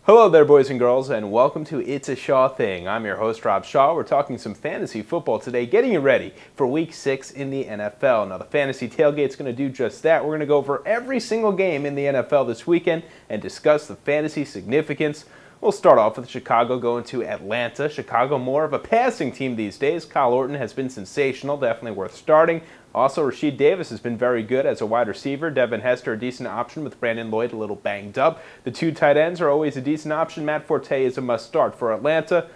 Hello there, boys and girls, and welcome to It's a Shaw Thing. I'm your host, Rob Shaw. We're talking some fantasy football today, getting you ready for Week 6 in the NFL. Now, the Fantasy Tailgate's going to do just that. We're going to go over every single game in the NFL this weekend and discuss the fantasy significance. We'll start off with Chicago going to Atlanta. Chicago more of a passing team these days. Kyle Orton has been sensational, definitely worth starting. Also, Rashid Davis has been very good as a wide receiver. Devin Hester, a decent option with Brandon Lloyd a little banged up. The two tight ends are always a decent option. Matt Forte is a must-start for Atlanta.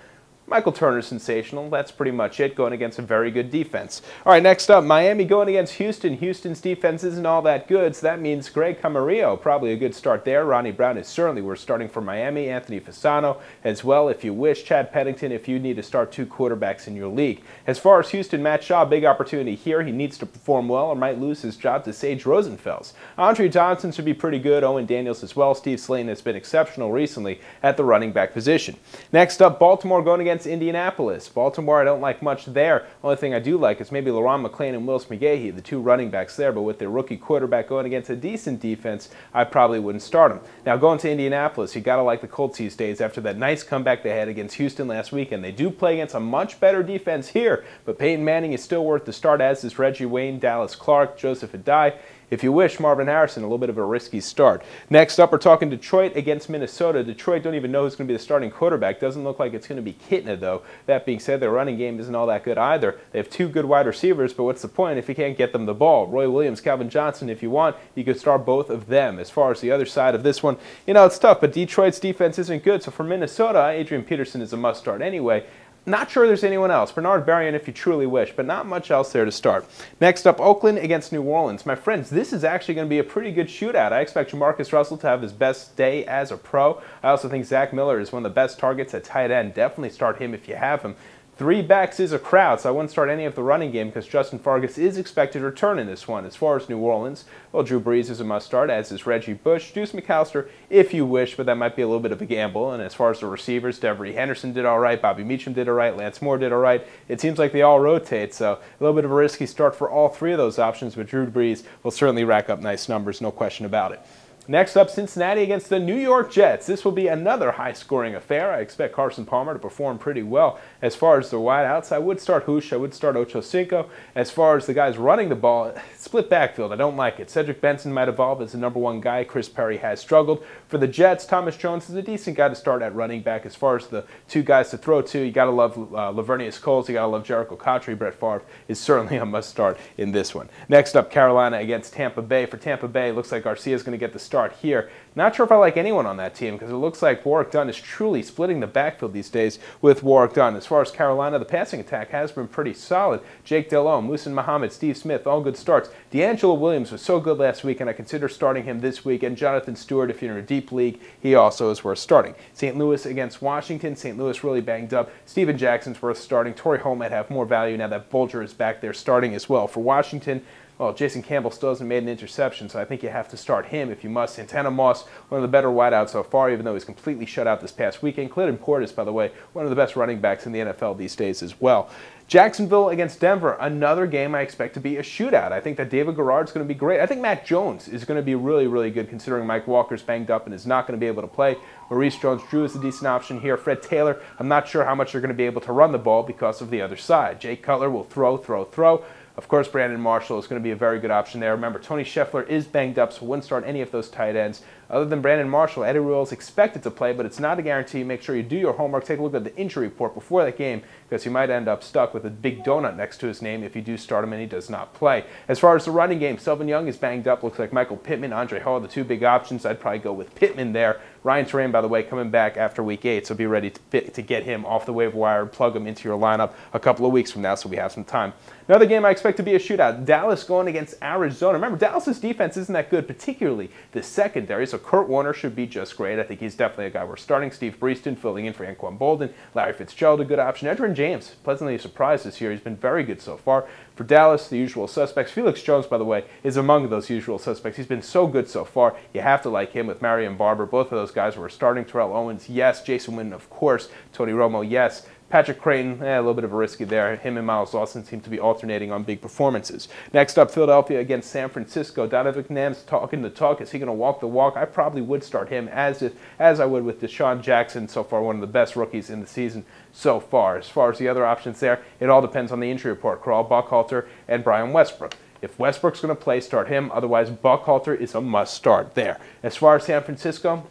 Michael Turner's sensational. That's pretty much it, going against a very good defense. All right, next up, Miami going against Houston. Houston's defense isn't all that good, so that means Greg Camarillo, probably a good start there. Ronnie Brown is certainly worth starting for Miami. Anthony Fasano as well, if you wish. Chad Pennington, if you need to start two quarterbacks in your league. As far as Houston, Matt Shaw, big opportunity here. He needs to perform well or might lose his job to Sage Rosenfels. Andre Johnson should be pretty good. Owen Daniels as well. Steve Slayton has been exceptional recently at the running back position. Next up, Baltimore going against Indianapolis. Baltimore, I don't like much there. Only thing I do like is maybe LaRon McClain and Willis McGahee, the two running backs there, but with their rookie quarterback going against a decent defense, I probably wouldn't start him. Now, going to Indianapolis, you got to like the Colts these days after that nice comeback they had against Houston last weekend. They do play against a much better defense here, but Peyton Manning is still worth the start, as is Reggie Wayne, Dallas Clark, Joseph Adai. If you wish, Marvin Harrison, a little bit of a risky start. Next up, we're talking Detroit against Minnesota. Detroit don't even know who's going to be the starting quarterback. Doesn't look like it's going to be Kitna, though. That being said, their running game isn't all that good either. They have two good wide receivers, but what's the point if you can't get them the ball? Roy Williams, Calvin Johnson, if you want, you could start both of them. As far as the other side of this one, it's tough, but Detroit's defense isn't good. So for Minnesota, Adrian Peterson is a must-start anyway. Not sure there's anyone else. Bernard Berrian if you truly wish, but not much else there to start. Next up, Oakland against New Orleans. My friends, this is actually going to be a pretty good shootout. I expect Jamarcus Russell to have his best day as a pro. I also think Zach Miller is one of the best targets at tight end. Definitely start him if you have him. Three backs is a crowd, so I wouldn't start any of the running game because Justin Fargas is expected to return in this one. As far as New Orleans, well, Drew Brees is a must-start, as is Reggie Bush. Deuce McAllister, if you wish, but that might be a little bit of a gamble. And as far as the receivers, Devery Henderson did all right, Bobby Meacham did all right, Lance Moore did all right. It seems like they all rotate, so a little bit of a risky start for all three of those options, but Drew Brees will certainly rack up nice numbers, no question about it. Next up, Cincinnati against the New York Jets. This will be another high-scoring affair. I expect Carson Palmer to perform pretty well. As far as the wideouts, I would start Hoosh. I would start Ocho Cinco. As far as the guys running the ball, split backfield. I don't like it. Cedric Benson might evolve as the #1 guy. Chris Perry has struggled. For the Jets, Thomas Jones is a decent guy to start at running back. As far as the two guys to throw to, you got to love Lavernius Coles. You got to love Jericho Cotchery. Brett Favre is certainly a must-start in this one. Next up, Carolina against Tampa Bay. For Tampa Bay, it looks like Garcia is going to get the start here. Not sure if I like anyone on that team because it looks like Warrick Dunn is truly splitting the backfield these days with Warrick Dunn. As far as Carolina, the passing attack has been pretty solid. Jake Delhomme, Muhsin Muhammad, Steve Smith, all good starts. D'Angelo Williams was so good last week, and I consider starting him this week. And Jonathan Stewart, if you're in a deep league, he also is worth starting. St. Louis against Washington. St. Louis really banged up. Steven Jackson's worth starting. Torrey Holt might have more value now that Bulger is back there starting as well. For Washington, well, Jason Campbell still hasn't made an interception, so I think you have to start him if you must. Santana Moss, one of the better wideouts so far, even though he's completely shut out this past weekend. Clinton Portis, by the way, one of the best running backs in the NFL these days as well. Jacksonville against Denver, another game I expect to be a shootout. I think that David Garrard's going to be great. I think Matt Jones is going to be really, really good considering Mike Walker's banged up and is not going to be able to play. Maurice Jones-Drew is a decent option here. Fred Taylor, I'm not sure how much they're going to be able to run the ball because of the other side. Jay Cutler will throw. Of course, Brandon Marshall is going to be a very good option there. Remember, Tony Scheffler is banged up, so wouldn't start any of those tight ends. Other than Brandon Marshall, Eddie Rule is expected to play, but it's not a guarantee. Make sure you do your homework. Take a look at the injury report before that game because he might end up stuck with a big donut next to his name if you do start him and he does not play. As far as the running game, Sylvan Young is banged up. Looks like Michael Pittman, Andre Hall, the two big options. I'd probably go with Pittman there. Ryan Terrain, by the way, coming back after Week 8, so be ready to get him off the waiver wire and plug him into your lineup a couple of weeks from now so we have some time. Another game I expect to be a shootout. Dallas going against Arizona. Remember, Dallas's defense isn't that good, particularly the secondary, so Kurt Warner should be just great. I think he's definitely a guy we're starting. Steve Breaston filling in for Anquan Bolden. Larry Fitzgerald, a good option. Edgerrin James, pleasantly surprised this year. He's been very good so far. For Dallas, the usual suspects. Felix Jones, by the way, is among those usual suspects. He's been so good so far. You have to like him with Marion Barber. Both of those guys were starting. Terrell Owens, yes. Jason Witten, of course. Tony Romo, yes. Patrick Creighton, a little bit of a risky there. Him and Miles Austin seem to be alternating on big performances. Next up, Philadelphia against San Francisco. Donovan McNabb's talking the talk. Is he going to walk the walk? I probably would start him as I would with Deshaun Jackson, so far one of the best rookies in the season so far. As far as the other options there, it all depends on the injury report. Corral Buckhalter and Brian Westbrook. If Westbrook's going to play, start him. Otherwise, Buckhalter is a must start there. As far as San Francisco,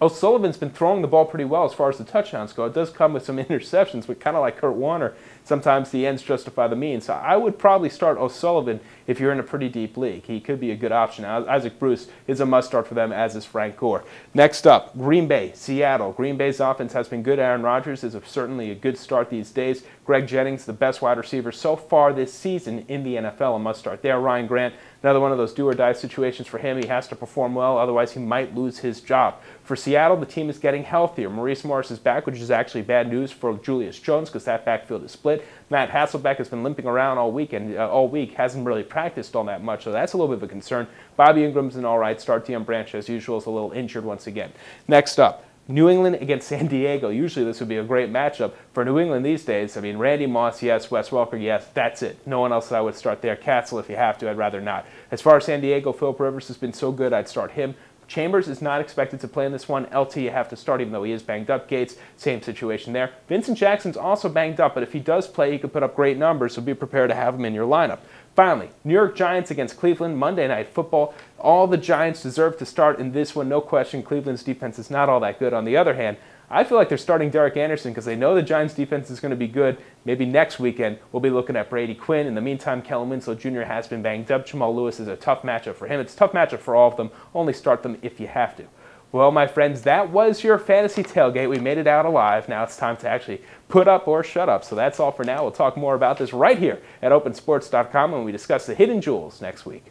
O'Sullivan's been throwing the ball pretty well as far as the touchdowns go. It does come with some interceptions, but kind of like Kurt Warner, sometimes the ends justify the means. So I would probably start O'Sullivan if you're in a pretty deep league. He could be a good option. Isaac Bruce is a must-start for them, as is Frank Gore. Next up, Green Bay, Seattle. Green Bay's offense has been good. Aaron Rodgers is certainly a good start these days. Greg Jennings, the best wide receiver so far this season in the NFL, a must-start there. Ryan Grant, another one of those do-or-die situations for him. He has to perform well, otherwise he might lose his job. For Seattle, the team is getting healthier. Maurice Morris is back, which is actually bad news for Julius Jones because that backfield is split. Matt Hasselbeck has been limping around all week, hasn't really practiced all that much, so that's a little bit of a concern. Bobby Ingram's an all right start. Deion Branch, as usual, is a little injured once again. Next up, New England against San Diego. Usually this would be a great matchup. For New England these days, I mean, Randy Moss, yes. Wes Welker, yes. That's it. No one else that I would start there. Castle, if you have to, I'd rather not. As far as San Diego, Philip Rivers has been so good, I'd start him. Chambers is not expected to play in this one. LT, you have to start, even though he is banged up. Gates, same situation there. Vincent Jackson's also banged up, but if he does play, he could put up great numbers, so be prepared to have him in your lineup. Finally, New York Giants against Cleveland, Monday Night Football. All the Giants deserve to start in this one, no question. Cleveland's defense is not all that good. On the other hand, I feel like they're starting Derek Anderson because they know the Giants' defense is going to be good. Maybe next weekend we'll be looking at Brady Quinn. In the meantime, Kellen Winslow Jr. has been banged up. Jamal Lewis is a tough matchup for him. It's a tough matchup for all of them. Only start them if you have to. Well, my friends, that was your fantasy tailgate. We made it out alive. Now it's time to actually put up or shut up. So that's all for now. We'll talk more about this right here at opensports.com when we discuss the hidden jewels next week.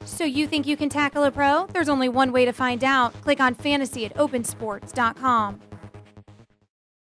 So you think you can tackle a pro? There's only one way to find out. Click on fantasy at opensports.com.